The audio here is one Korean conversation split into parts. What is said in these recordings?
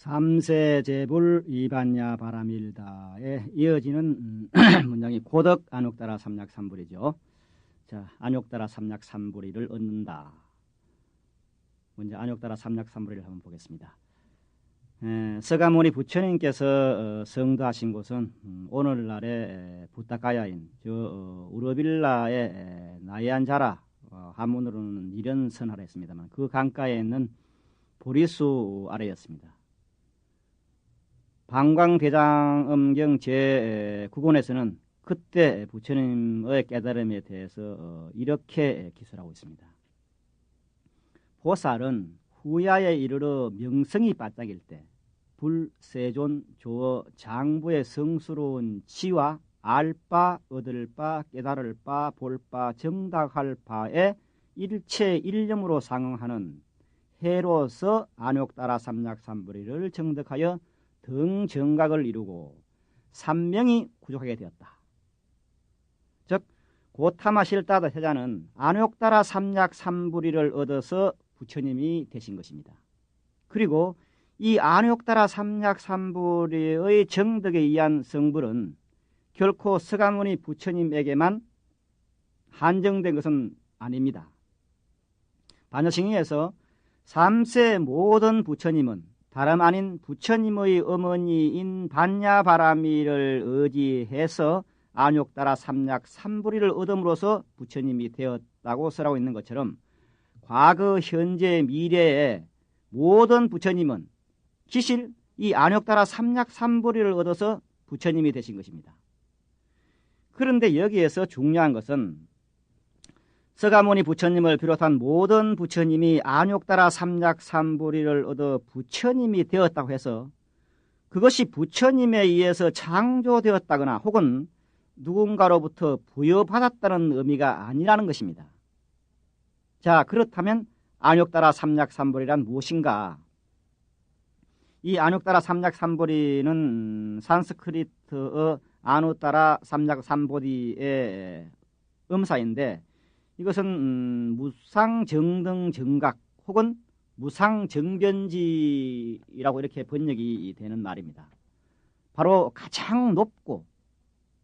삼세 제불 이반야 바람일다에 이어지는 문장이 고덕 안욕따라 삼약삼불이죠. 자, 안욕따라 삼약삼불이를 얻는다. 먼저 안욕따라 삼약삼불이를 한번 보겠습니다. 서가모니 부처님께서 성도하신 곳은 오늘날의 부타가야인 우르빌라의 나이안자라 한문으로는 이련선하라 했습니다만 그 강가에 있는 보리수 아래였습니다. 방광대장엄경 제9권에서는 그때 부처님의 깨달음에 대해서 이렇게 기술하고 있습니다. 보살은 후야에 이르러 명성이 바짝일 때 불세존 조어 장부의 성스러운 지와 알바, 얻을 바, 깨달을 바, 볼 바, 정답할 바에 일체 일념으로 상응하는 해로서 안욕따라 삼약삼불이를 정득하여 등정각을 이루고 삼명이 구족하게 되었다. 즉 고타마 실다다 해자는 안욕따라 삼약삼불이를 얻어서 부처님이 되신 것입니다. 그리고 이 안욕따라 삼약삼불이의 정덕에 의한 성불은 결코 서가모니 부처님에게만 한정된 것은 아닙니다. 반야승의에서 삼세 모든 부처님은 다름 아닌 부처님의 어머니인 반야바라미를 의지해서 안욕따라 삼약삼불이를 얻음으로써 부처님이 되었다고 설하고 있는 것처럼 과거, 현재, 미래의 모든 부처님은 기실 이 안욕따라 삼약삼불이를 얻어서 부처님이 되신 것입니다. 그런데 여기에서 중요한 것은 서가모니 부처님을 비롯한 모든 부처님이 안욕따라 삼약삼불이를 얻어 부처님이 되었다고 해서 그것이 부처님에 의해서 창조되었다거나 혹은 누군가로부터 부여받았다는 의미가 아니라는 것입니다. 자, 그렇다면 안욕따라 삼약삼불이란 무엇인가? 이 안욕따라 삼약삼불이는 산스크리트의 아누따라 삼약삼보디의 음사인데 이것은 무상정등정각 혹은 무상정변지라고 이렇게 번역이 되는 말입니다. 바로 가장 높고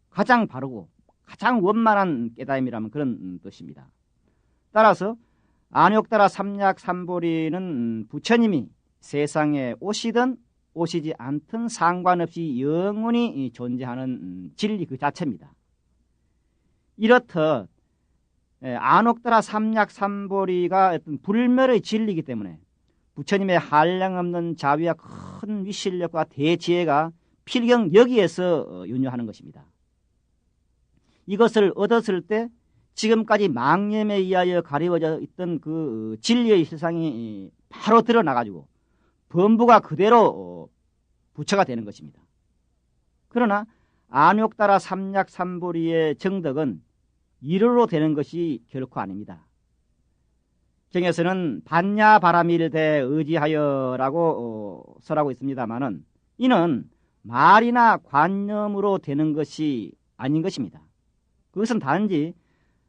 가장 바르고 가장 원만한 깨달음이라면 그런 뜻입니다. 따라서 안욕따라 삼약삼불이는 부처님이 세상에 오시든 오시지 않든 상관없이 영원히 존재하는 진리 그 자체입니다. 이렇듯 안욕따라 삼약삼불이가 어떤 불멸의 진리이기 때문에 부처님의 한량없는 자비와 큰 위실력과 대지혜가 필경 여기에서 윤효하는 것입니다. 이것을 얻었을 때 지금까지 망념에 의하여 가리워져 있던 그 진리의 실상이 바로 드러나가지고 범부가 그대로 부처가 되는 것입니다. 그러나 안욕따라 삼약삼불이의 정덕은 이르로 되는 것이 결코 아닙니다. 경에서는 반야바라밀대 의지하여라고 설하고 있습니다만은 이는 말이나 관념으로 되는 것이 아닌 것입니다. 그것은 단지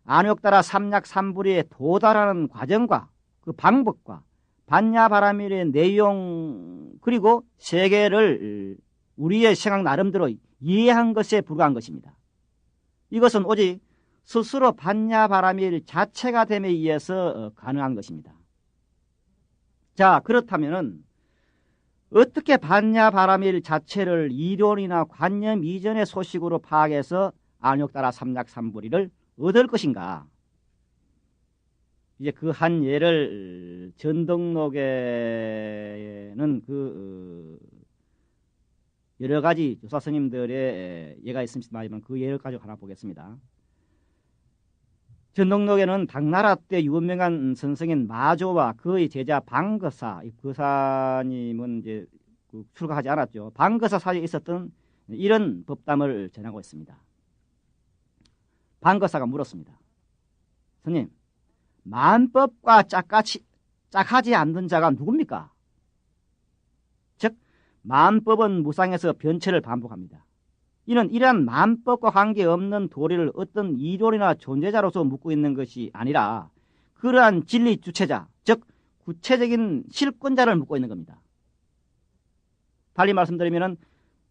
안욕따라 삼약삼불이에 도달하는 과정과 그 방법과 반야바라밀의 내용 그리고 세계를 우리의 생각 나름대로 이해한 것에 불과한 것입니다. 이것은 오직 스스로 반야바라밀 자체가 됨에 의해서 가능한 것입니다. 자, 그렇다면은 어떻게 반야바라밀 자체를 이론이나 관념 이전의 소식으로 파악해서 안욕따라 삼약삼불이를 얻을 것인가? 이제 그 한 예를 전덕록에는 여러 가지 조사 스님들의 예가 있습니다만 그 예를 가지고 하나 보겠습니다. 전덕록에는 당나라 때 유명한 선생인 마조와 그의 제자 방거사, 이 거사님은 이제 출가하지 않았죠. 방거사 사이에 있었던 이런 법담을 전하고 있습니다. 방거사가 물었습니다. 스님, 만법과 짝하지 않는 자가 누굽니까? 즉, 만법은 무상에서 변체를 반복합니다. 이는 이러한 만법과 관계없는 도리를 어떤 이론이나 존재자로서 묻고 있는 것이 아니라 그러한 진리 주체자, 즉 구체적인 실권자를 묻고 있는 겁니다. 달리 말씀드리면은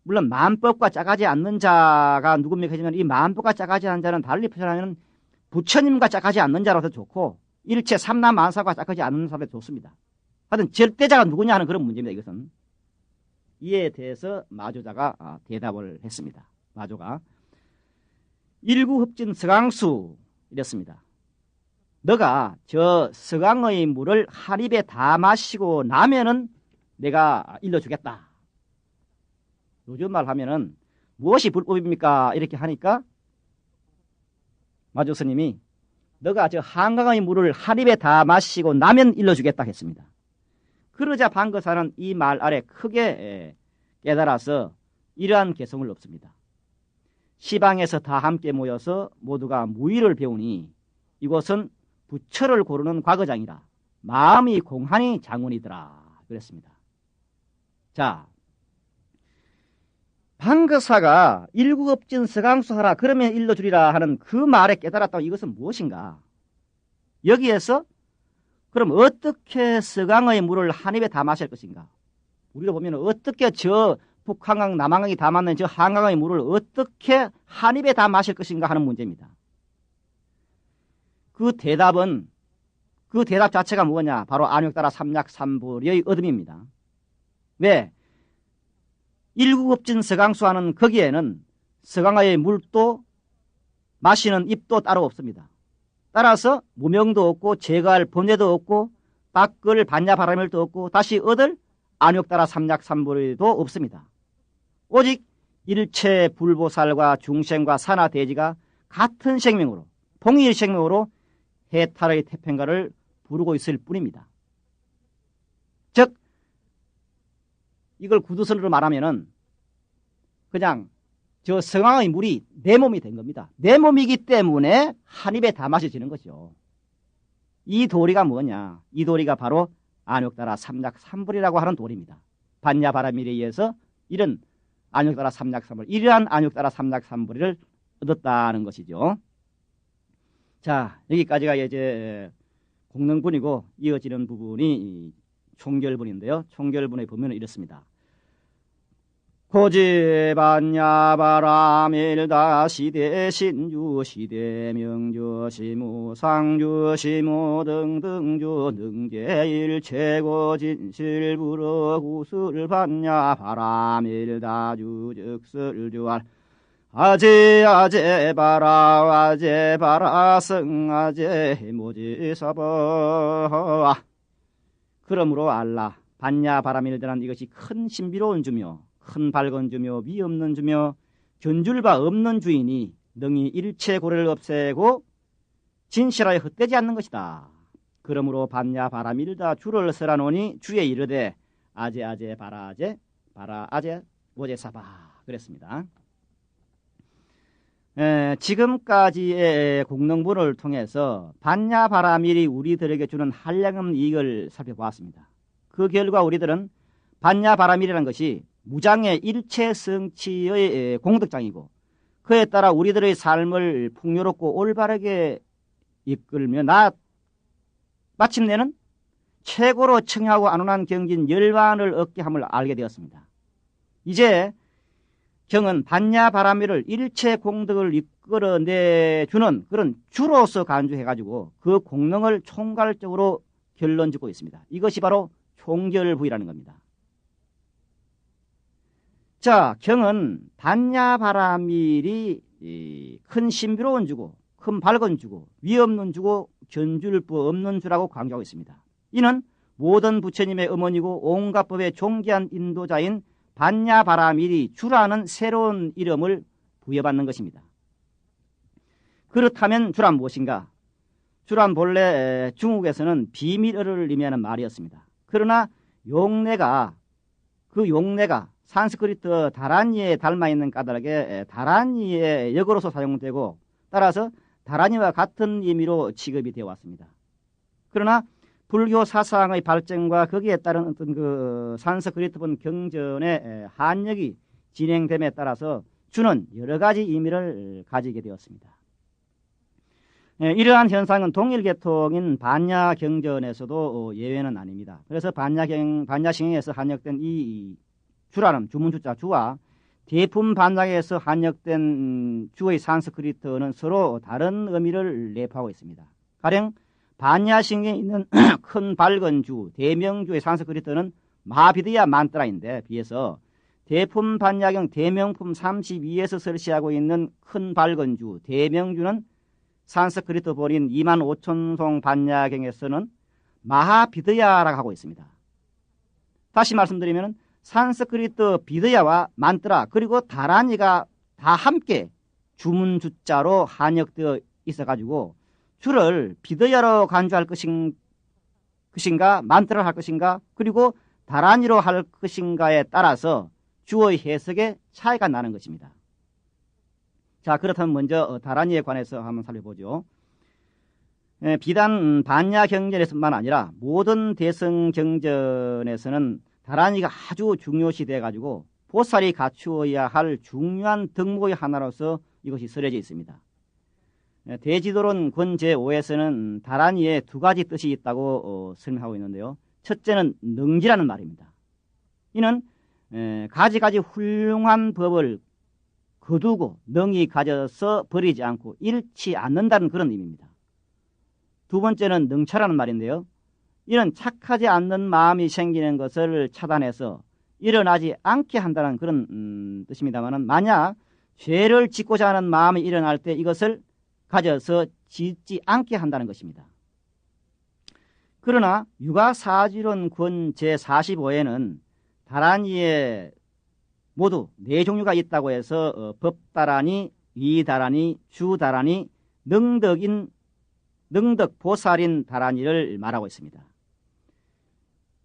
물론 만법과 짜가지 않는 자가 누굽니까 하지만 이 만법과 짜가지 않는 자는 달리 표현하면 부처님과 짜가지 않는 자라서 좋고 일체 삼라만사가 짜가지 않는 사람이 좋습니다. 하여튼 절대자가 누구냐 하는 그런 문제입니다. 이것은 이에 대해서 마조자가 대답을 했습니다. 마조가 일구흡진 서강수 이랬습니다. 너가 저 서강의 물을 한 입에 다 마시고 나면은 내가 일러주겠다. 요즘 말 하면은 무엇이 불법입니까? 이렇게 하니까 마조 스님이 너가 저 한강의 물을 한 입에 다 마시고 나면 일러주겠다 했습니다. 그러자 방거사는 이 말 아래 크게 깨달아서 이러한 개성을 없습니다. 시방에서 다 함께 모여서 모두가 무의를 배우니 이곳은 부처를 고르는 과거장이라 마음이 공하니 장운이더라 그랬습니다. 자, 방거사가 일구업진 서강수하라 그러면 일러주리라 하는 그 말에 깨달았다고 이것은 무엇인가? 여기에서 그럼 어떻게 서강의 물을 한 입에 다 마실 것인가? 우리가 보면 어떻게 저 북한강 남한강이 다 맞는 저 한강의 물을 어떻게 한 입에 다 마실 것인가 하는 문제입니다. 그 대답 자체가 뭐냐? 바로 안욕따라 삼약삼불의 얻음입니다. 왜? 일구급진 서강수하는 거기에는 서강의 물도 마시는 입도 따로 없습니다. 따라서 무명도 없고 제거할 번뇌도 없고 닦을 반야바라밀도 없고 다시 얻을 안욕따라 삼약삼불도 없습니다. 오직 일체 불보살과 중생과 산하대지가 같은 생명으로 동일 생명으로 해탈의 태평가를 부르고 있을 뿐입니다. 즉 이걸 구두선으로 말하면은 그냥 저 성황의 물이 내 몸이 된 겁니다. 내 몸이기 때문에 한 입에 다 마셔지는 거죠. 이 도리가 뭐냐? 이 도리가 바로 안욕따라 삼약삼불이라고 하는 도리입니다. 반야바라밀에 의해서 이런 안욕따라 삼약삼불, 이러한 안욕따라 삼약삼불을 얻었다는 것이죠. 자, 여기까지가 이제 공능분이고 이어지는 부분이 총결분인데요. 총결분의 보면은 이렇습니다. 고지 반야바라밀다 시대 신주 시대 명주 시무 상주 시무 등등주 능제일 최고 진실 불어 구슬 반야바라밀다 주즉설 주알 아제 바라 아제 바라 성 아제 모지사바. 그러므로 알라 반야바라밀다는 이것이 큰 신비로운 주며 큰 밝은 주며 위 없는 주며 견줄바 없는 주인이 능히 일체 고래를 없애고 진실하여 헛되지 않는 것이다. 그러므로 반야바라밀다 주를 설하노니 주에 이르되 아제 바라 아제 모제사바 그랬습니다. 지금까지의 공능분을 통해서 반야바라밀이 우리들에게 주는 한량없는 이익을 살펴보았습니다. 그 결과 우리들은 반야바라밀이라는 것이 무장의 일체 성취의 공덕장이고 그에 따라 우리들의 삶을 풍요롭고 올바르게 이끌며 마침내는 최고로 청하고 안온한 경진 열반을 얻게 함을 알게 되었습니다. 이제 경은 반야바라밀을 일체 공덕을 이끌어내주는 그런 주로서 간주해가지고 그 공능을 총괄적으로 결론짓고 있습니다. 이것이 바로 총결부이라는 겁니다. 자, 경은 반야바라밀이 큰 신비로운 주고 큰 밝은 주고 위 없는 주고 견줄부 없는 주라고 강조하고 있습니다. 이는 모든 부처님의 어머니고 온갖 법의 존귀한 인도자인 반야바라밀이 주라는 새로운 이름을 부여받는 것입니다. 그렇다면 주란 무엇인가? 주란 본래 중국에서는 비밀어를 의미하는 말이었습니다. 그러나 용례가 산스크리트 다라니에 닮아있는 까닭에 다라니의 역어로서 사용되고 따라서 다라니와 같은 의미로 취급이 되어 왔습니다. 그러나 불교 사상의 발전과 거기에 따른 어떤 그 산스크리트본 경전의 한역이 진행됨에 따라서 주는 여러 가지 의미를 가지게 되었습니다. 이러한 현상은 동일계통인 반야경전에서도 예외는 아닙니다. 그래서 반야싱에서 한역된 이 주라는 주문주자 주와 대품 반작에서 한역된 주의 산스크리트어는 서로 다른 의미를 내포하고 있습니다. 가령 반야신경에 있는 큰 밝은 주, 대명주의 산스크리트어는 마하비드야 만트라인데 비해서 대품 반야경 대명품 32에서 설치하고 있는 큰 밝은 주, 대명주는 산스크리트 본인 25,000송 반야경에서는 마하비드야라고 하고 있습니다. 다시 말씀드리면 산스크리트 비드야와 만트라 그리고 다라니가 다 함께 주문주자로 한역되어 있어가지고 주를 비드야로 간주할 것인가 만트라를 할 것인가 그리고 다라니로 할 것인가에 따라서 주의 해석에 차이가 나는 것입니다. 자, 그렇다면 먼저 다라니에 관해서 한번 살펴보죠. 비단 반야 경전에서만 아니라 모든 대성 경전에서는 다라니가 아주 중요시 돼가지고 보살이 갖추어야 할 중요한 덕목의 하나로서 이것이 쓰여져 있습니다. 대지도론 권 제5에서는 다라니에 두 가지 뜻이 있다고 설명하고 있는데요. 첫째는 능지라는 말입니다. 이는 가지가지 훌륭한 법을 거두고 능히 가져서 버리지 않고 잃지 않는다는 그런 의미입니다. 두 번째는 능차라는 말인데요. 이는 착하지 않는 마음이 생기는 것을 차단해서 일어나지 않게 한다는 그런 뜻입니다만 만약 죄를 짓고자 하는 마음이 일어날 때 이것을 가져서 짓지 않게 한다는 것입니다. 그러나 유가사지론 권 제45에는 다라니에 모두 네 종류가 있다고 해서 법다라니, 위다라니, 주다라니, 능덕보살인 다라니를 말하고 있습니다.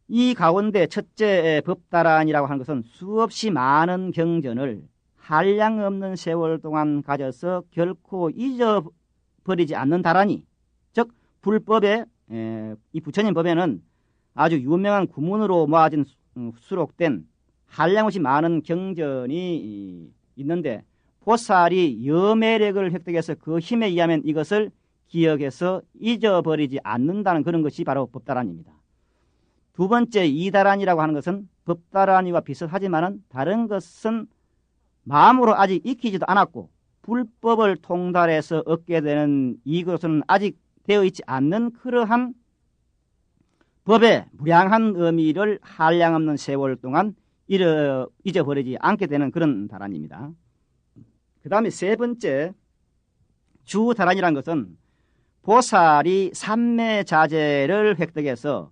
이 가운데 첫째 법다란이라고 하는 것은 수없이 많은 경전을 한량없는 세월 동안 가져서 결코 잊어버리지 않는 다란이, 즉 불법에 이 부처님 법에는 아주 유명한 구문으로 모아진 수록된 한량없이 많은 경전이 있는데 보살이 여매력을 획득해서 그 힘에 의하면 이것을 기억해서 잊어버리지 않는다는 그런 것이 바로 법다란입니다. 두 번째 이다란이라고 하는 것은 법다란이와 비슷하지만 다른 것은 마음으로 아직 익히지도 않았고 불법을 통달해서 얻게 되는 이것은 아직 되어 있지 않는 그러한 법의 무량한 의미를 한량없는 세월 동안 잊어버리지 않게 되는 그런 다란입니다. 그 다음에 세 번째 주다란이라는 것은 보살이 삼매자재를 획득해서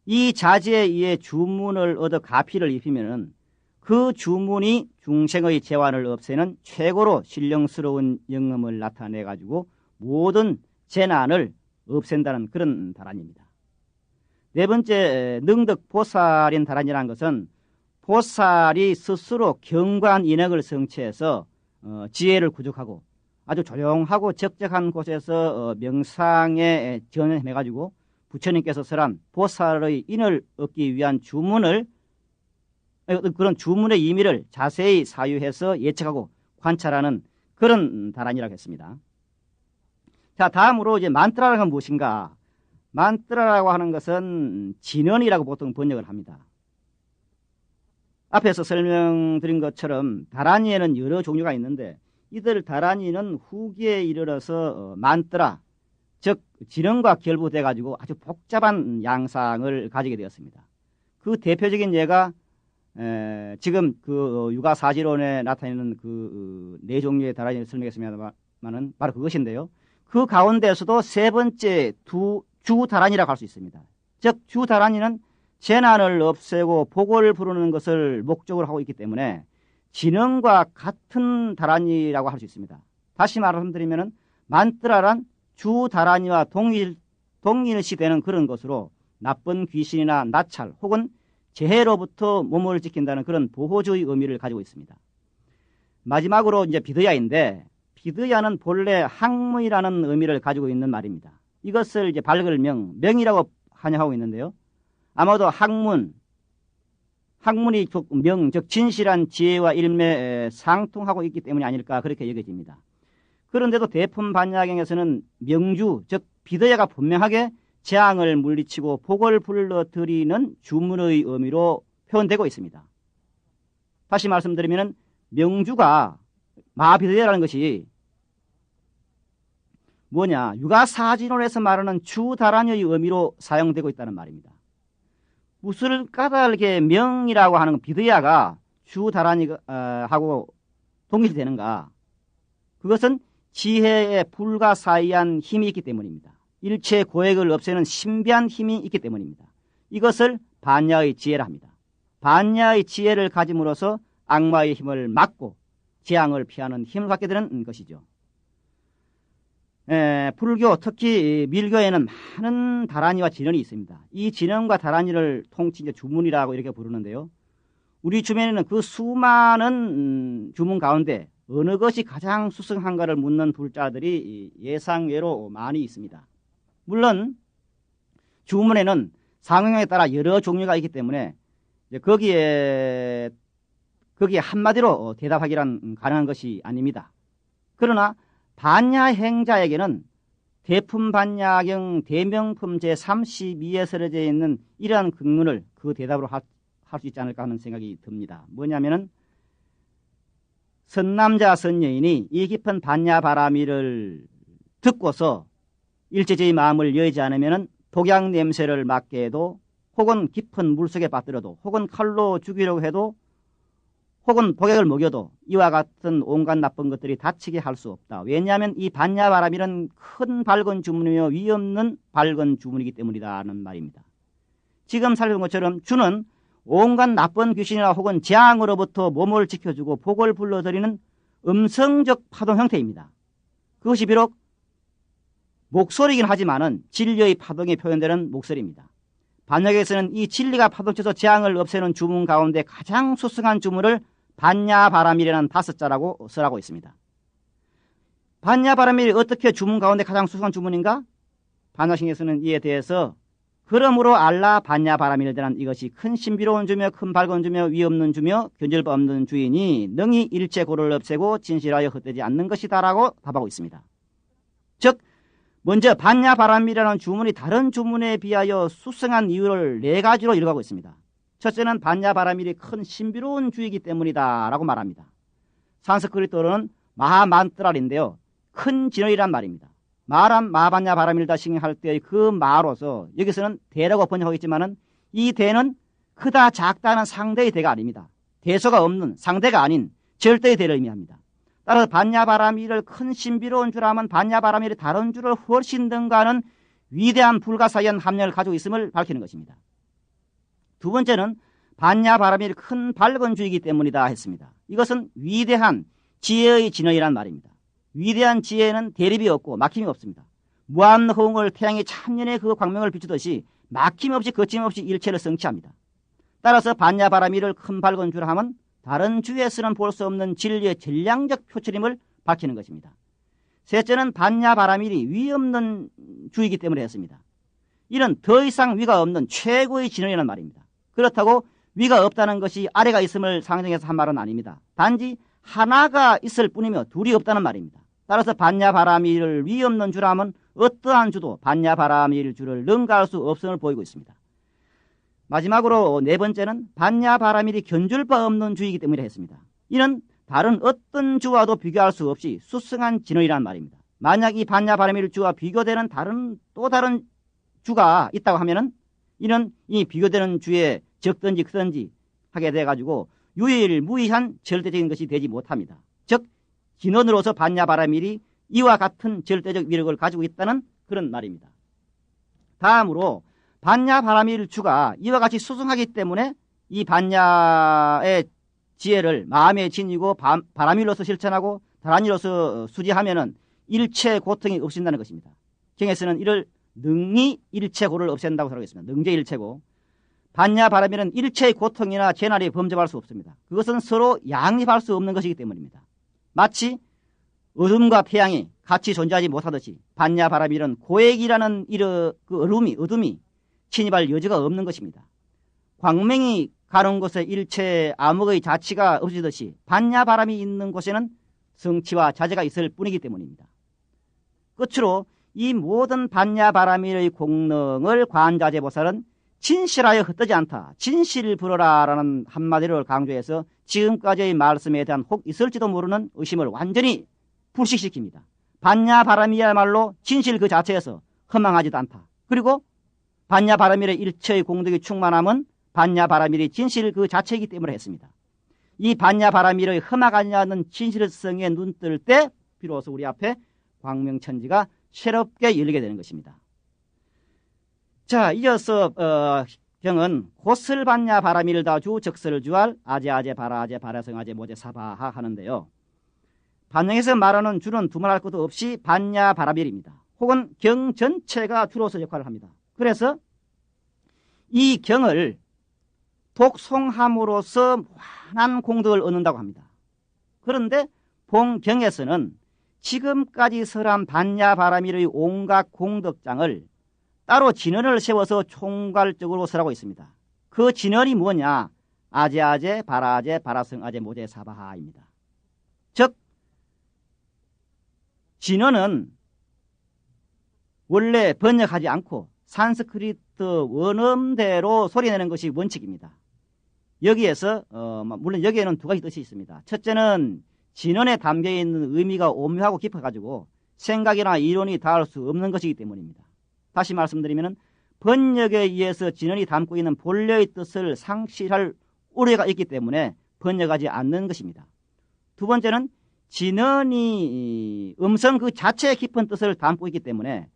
이 자재에 의해 주문을 얻어 가피를 입히면은 그 주문이 중생의 재환을 없애는 최고로 신령스러운 영음을 나타내 가지고 모든 재난을 없앤다는 그런 다란입니다. 네 번째 능덕보살인 다란이라는 것은 보살이 스스로 경관 인력을 성취해서 지혜를 구축하고 아주 조용하고 적적한 곳에서 명상에 전념해 가지고 부처님께서 설한 보살의 인을 얻기 위한 그런 주문의 의미를 자세히 사유해서 예측하고 관찰하는 그런 다란이라고 했습니다. 자, 다음으로 이제 만트라라는 건 무엇인가? 만트라라고 하는 것은 진언이라고 보통 번역을 합니다. 앞에서 설명드린 것처럼 다란이에는 여러 종류가 있는데 이들 다란이는 후기에 이르러서 만트라, 즉 진언과 결부돼 가지고 아주 복잡한 양상을 가지게 되었습니다. 그 대표적인 예가 지금 그 유가사지론에 나타내는 그 네 종류의 다란이를 설명했습니다만은 바로 그것인데요. 그 가운데서도 세 번째 주다란이라고 할 수 있습니다. 즉 주다란이는 재난을 없애고 복을 부르는 것을 목적으로 하고 있기 때문에 진언과 같은 다란이라고 할 수 있습니다. 다시 말씀드리면 만트라란 주다란이와 동일시 되는 그런 것으로 나쁜 귀신이나 나찰 혹은 재해로부터 몸을 지킨다는 그런 보호주의 의미를 가지고 있습니다. 마지막으로 이제 비드야인데 비드야는 본래 학문이라는 의미를 가지고 있는 말입니다. 이것을 이제 발걸명, 명이라고 한양하고 있는데요. 아마도 학문이 명, 즉 진실한 지혜와 일매에 상통하고 있기 때문이 아닐까 그렇게 여겨집니다. 그런데도 대품반야경에서는 명주, 즉 비드야가 분명하게 재앙을 물리치고 복을 불러들이는 주문의 의미로 표현되고 있습니다. 다시 말씀드리면 명주가 마비대라는 것이 뭐냐, 육아사진론에서 말하는 주다란이의 의미로 사용되고 있다는 말입니다. 무엇을 까닭에 명이라고 하는 비드야가 주다란이하고 동일되는가? 그것은 지혜의 불가사의한 힘이 있기 때문입니다. 일체 고액을 없애는 신비한 힘이 있기 때문입니다. 이것을 반야의 지혜라 합니다. 반야의 지혜를 가짐으로써 악마의 힘을 막고 재앙을 피하는 힘을 갖게 되는 것이죠. 불교, 특히 밀교에는 많은 다란이와 진언이 있습니다. 이 진언과 다란이를 통칭 주문이라고 이렇게 부르는데요. 우리 주변에는 그 수많은 주문 가운데 어느 것이 가장 수승한가를 묻는 불자들이 예상외로 많이 있습니다. 물론 주문에는 상황에 따라 여러 종류가 있기 때문에 거기에 한마디로 대답하기란 가능한 것이 아닙니다. 그러나 반야행자에게는 대품반야경 대명품 제32에 쓰여져 있는 이러한 긍문을 그 대답으로 할 수 있지 않을까 하는 생각이 듭니다. 뭐냐면은 선남자 선여인이 이 깊은 반야바라미를 듣고서 일제제의 마음을 여의지 않으면은 독약 냄새를 맡게 해도, 혹은 깊은 물속에 빠뜨려도, 혹은 칼로 죽이려고 해도, 혹은 독약을 먹여도 이와 같은 온갖 나쁜 것들이 다치게 할 수 없다. 왜냐하면 이 반야바라밀은 큰 밝은 주문이며 위없는 밝은 주문이기 때문이다는 말입니다. 지금 살펴본 것처럼 주는 온갖 나쁜 귀신이나 혹은 재앙으로부터 몸을 지켜주고 복을 불러들이는 음성적 파동 형태입니다. 그것이 비록 목소리이긴 하지만은 진리의 파동이 표현되는 목소리입니다. 반야에서는 이 진리가 파동쳐서 재앙을 없애는 주문 가운데 가장 수승한 주문을 반야바라밀이라는 5자라고 쓰라고 있습니다. 반야바라밀이 어떻게 주문 가운데 가장 수승한 주문인가? 반야신에서는 이에 대해서 그러므로 알라 반야바라밀이란 이것이 큰 신비로운 주며 큰 밝은 주며 위없는 주며 견절바 없는 주이니 능히 일체 고를 없애고 진실하여 헛되지 않는 것이다라고 답하고 있습니다. 즉 먼저 반야바라밀이라는 주문이 다른 주문에 비하여 수승한 이유를 4가지로 일가고 있습니다. 첫째는 반야바라밀이 큰 신비로운 주이기 때문이다 라고 말합니다. 산스크리트어로는 마하만트랄인데요, 큰 진언이란 말입니다. 마람 마반야바라밀다 싱할 때의 그 마로서 여기서는 대라고 번역하고 있지만은 이 대는 크다 작다는 상대의 대가 아닙니다. 대소가 없는 상대가 아닌 절대의 대를 의미합니다. 따라서 반야바라밀을 큰 신비로운 주라면 반야바라밀이 다른 주를 훨씬 능가하는 위대한 불가사의한 함량을 가지고 있음을 밝히는 것입니다. 두 번째는 반야바라밀이 큰 밝은 주이기 때문이다 했습니다. 이것은 위대한 지혜의 진언이란 말입니다. 위대한 지혜는 대립이 없고 막힘이 없습니다. 무한호응을 태양이 천년의 그 광명을 비추듯이 막힘없이 거침없이 일체를 성취합니다. 따라서 반야바라밀을 큰 밝은 주라 하면 다른 주에서는 볼 수 없는 진리의 전량적 표출임을 밝히는 것입니다. 셋째는 반야바라밀이 위 없는 주이기 때문에 했습니다. 이는 더 이상 위가 없는 최고의 진언이라는 말입니다. 그렇다고 위가 없다는 것이 아래가 있음을 상정해서 한 말은 아닙니다. 단지 하나가 있을 뿐이며 둘이 없다는 말입니다. 따라서 반야바라밀을 위 없는 주라면 어떠한 주도 반야바라밀 주를 능가할 수 없음을 보이고 있습니다. 마지막으로 4번째는 반야바라밀이 견줄 바 없는 주이기 때문에 했습니다. 이는 다른 어떤 주와도 비교할 수 없이 수승한 진언이란 말입니다. 만약 이 반야바라밀 주와 비교되는 또 다른 주가 있다고 하면은 이는 이 비교되는 주에 적든지 크든지 하게 돼가지고 유일무이한 절대적인 것이 되지 못합니다. 즉 진언으로서 반야바라밀이 이와 같은 절대적 위력을 가지고 있다는 그런 말입니다. 다음으로 반야바라밀 주가 이와 같이 수승하기 때문에 이 반야의 지혜를 마음에 지니고 바라밀로서 실천하고 다란이로서 수지하면은 일체 고통이 없어진다는 것입니다. 경에서는 이를 능히 일체고를 없앤다고 설하고 있습니다. 능제일체고. 반야바라밀은 일체의 고통이나 재난이 범접할 수 없습니다. 그것은 서로 양립할 수 없는 것이기 때문입니다. 마치 어둠과 태양이 같이 존재하지 못하듯이 반야바라밀은 고액이라는 어둠이 침입할 여지가 없는 것입니다. 광명이 가는 곳에 일체 암흑의 자치가 없어지듯이 반야바람이 있는 곳에는 성취와 자제가 있을 뿐이기 때문입니다. 끝으로 이 모든 반야바라밀의 공능을 관자재보살은 진실하여 헛되지 않다. 진실 부러라라는 한마디를 강조해서 지금까지의 말씀에 대한 혹 있을지도 모르는 의심을 완전히 불식시킵니다. 반야바라밀이야말로 진실 그 자체에서 허망하지도 않다. 그리고 반야바라밀의 일체의 공덕이 충만함은 반야바라밀의 진실 그 자체이기 때문에 했습니다. 이 반야바라밀의 험악하지 않은 진실성에 눈 뜰 때 비로소 우리 앞에 광명천지가 새롭게 열리게 되는 것입니다. 자, 이어서 경은 고슬반야 바라밀다주 적설주알 아제아제 바라아제 바라성아제 모제 사바하 하는데요. 반영에서 말하는 주는 두말할 것도 없이 반야 바라밀입니다. 혹은 경 전체가 주로서 역할을 합니다. 그래서 이 경을 독송함으로써 환한 공덕을 얻는다고 합니다. 그런데 본경에서는 지금까지 설한 반야 바라밀의 온갖 공덕장을 따로 진언을 세워서 총괄적으로 설하고 있습니다. 그 진언이 뭐냐? 아제아제, 바라아제, 바라성아제, 모제, 사바하입니다. 즉 진언은 원래 번역하지 않고 산스크리트 원음대로 소리내는 것이 원칙입니다. 여기에서 물론 여기에는 두 가지 뜻이 있습니다. 첫째는 진언에 담겨있는 의미가 오묘하고 깊어가지고 생각이나 이론이 닿을 수 없는 것이기 때문입니다. 다시 말씀드리면 번역에 의해서 진언이 담고 있는 본래의 뜻을 상실할 우려가 있기 때문에 번역하지 않는 것입니다. 두 번째는 진언이 음성 그 자체의 깊은 뜻을 담고 있기 때문에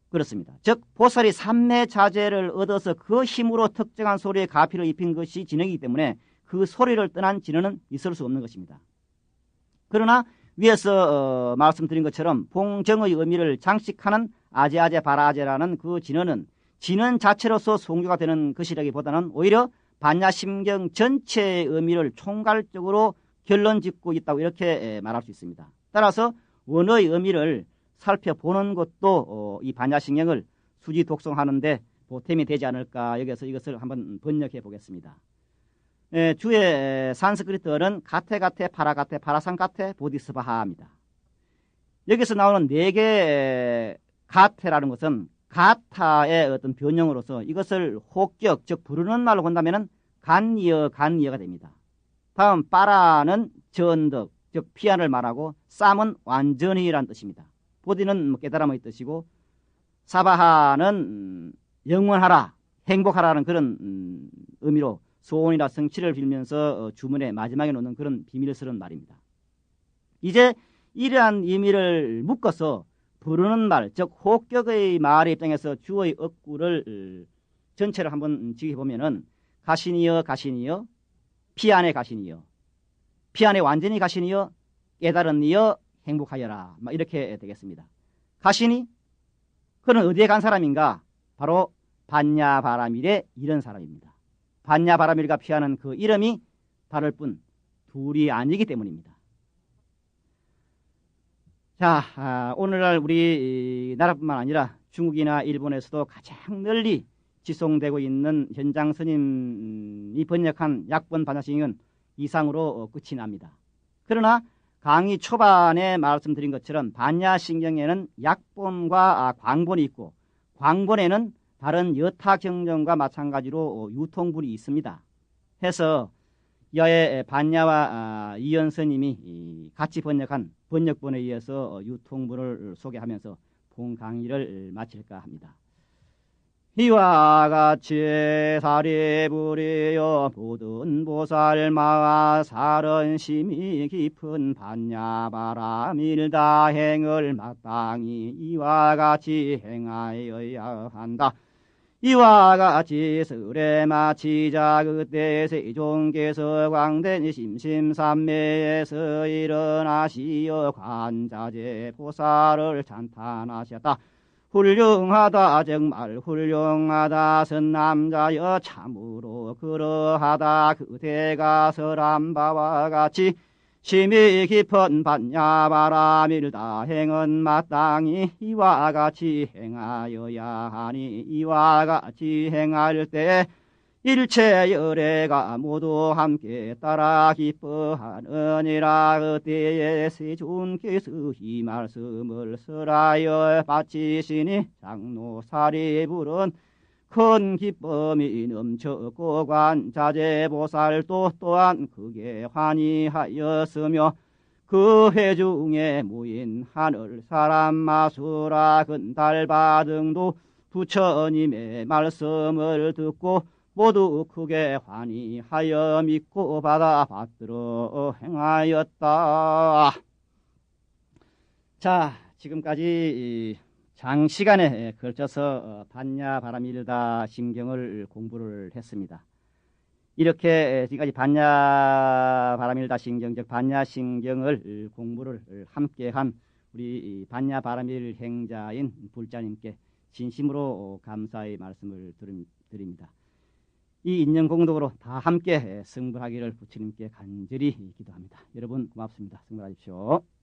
그렇습니다. 즉 보살이 삼매자재를 얻어서 그 힘으로 특정한 소리에 가피를 입힌 것이 진언이기 때문에 그 소리를 떠난 진언은 있을 수 없는 것입니다. 그러나 위에서 말씀드린 것처럼 봉정의 의미를 장식하는 아제아제 바라아제라는 그 진언은 진언 자체로서 송교가 되는 것이라기보다는 오히려 반야심경 전체의 의미를 총괄적으로 결론짓고 있다고 이렇게 말할 수 있습니다. 따라서 원어의 의미를 살펴보는 것도 이 반야심경을 수지 독송하는데 보탬이 되지 않을까. 여기서 이것을 한번 번역해 보겠습니다. 주의 산스크리트어는 가테가테 파라가테 파라상가테 보디스바하입니다. 여기서 나오는 네 개의 가테라는 것은 가타의 어떤 변형으로서 이것을 혹격 즉 부르는 말로 본다면 간이어가 됩니다. 다음 빠라는 전덕 즉 피안을 말하고 쌈은 완전히라는 뜻입니다. 보디는 깨달음의 뜻이고 사바하는 영원하라 행복하라는 그런 의미로 소원이나 성취를 빌면서 주문의 마지막에 놓는 그런 비밀스러운 말입니다. 이제 이러한 의미를 묶어서 부르는 말, 즉 혹격의 말의 입장에서 주어의 억구를 전체를 한번 지켜보면은 가신이여 가신이여 피안에 가신이여 피안에 완전히 가신이여 깨달은 이여 행복하여라 이렇게 되겠습니다. 가신이 그는 어디에 간 사람인가? 바로 반야바라밀에 이른 사람입니다. 반야바라밀과 피하는 그 이름이 다를 뿐 둘이 아니기 때문입니다. 자, 오늘날 우리 나라뿐만 아니라 중국이나 일본에서도 가장 널리 지송되고 있는 현장 스님이 번역한 약본 반야심경은 이상으로 끝이 납니다. 그러나 강의 초반에 말씀드린 것처럼 반야심경에는 약본과 광본이 있고 광본에는 다른 여타 경전과 마찬가지로 유통분이 있습니다. 해서 여의 반야와 이연 스님이 같이 번역한 번역본에 의해서 유통분을 소개하면서 본 강의를 마칠까 합니다. 이와 같이 사리부리여 모든 보살마와 사른심이 깊은 반야바라밀 다행을 마땅히 이와 같이 행하여야 한다. 이와 같이 설에 마치자 그때 세종께서 광된 심심삼매에서 일어나시어 관자재 보살을 찬탄하셨다. 훌륭하다 정말 훌륭하다 선남자여 참으로 그러하다 그대가 설한 바와 같이 심히 깊은 반야바라밀 다행은 마땅히 이와 같이 행하여야 하니 이와 같이 행할 때 일체 열애가 모두 함께 따라 기뻐하느니라. 그때에 세존께서 이 말씀을 설하여 바치시니 장로 사리불은 큰 기쁨이 넘쳤고 관자재보살도 또한 크게 환희하였으며 그 회중에 모인 하늘 사람 마수라 근달바 등도 부처님의 말씀을 듣고 모두 크게 환희하여 믿고 받아 행하였다. 자, 지금까지 장시간에 걸쳐서 반야바라밀다 신경을 공부를 했습니다. 이렇게 지금까지 반야바라밀다 신경, 즉 반야신경을 공부를 함께한 우리 반야바라밀 행자인 불자님께 진심으로 감사의 말씀을 드립니다. 이 인연공덕으로 다 함께 승불하기를 부처님께 간절히 기도합니다. 여러분 고맙습니다. 승불하십시오.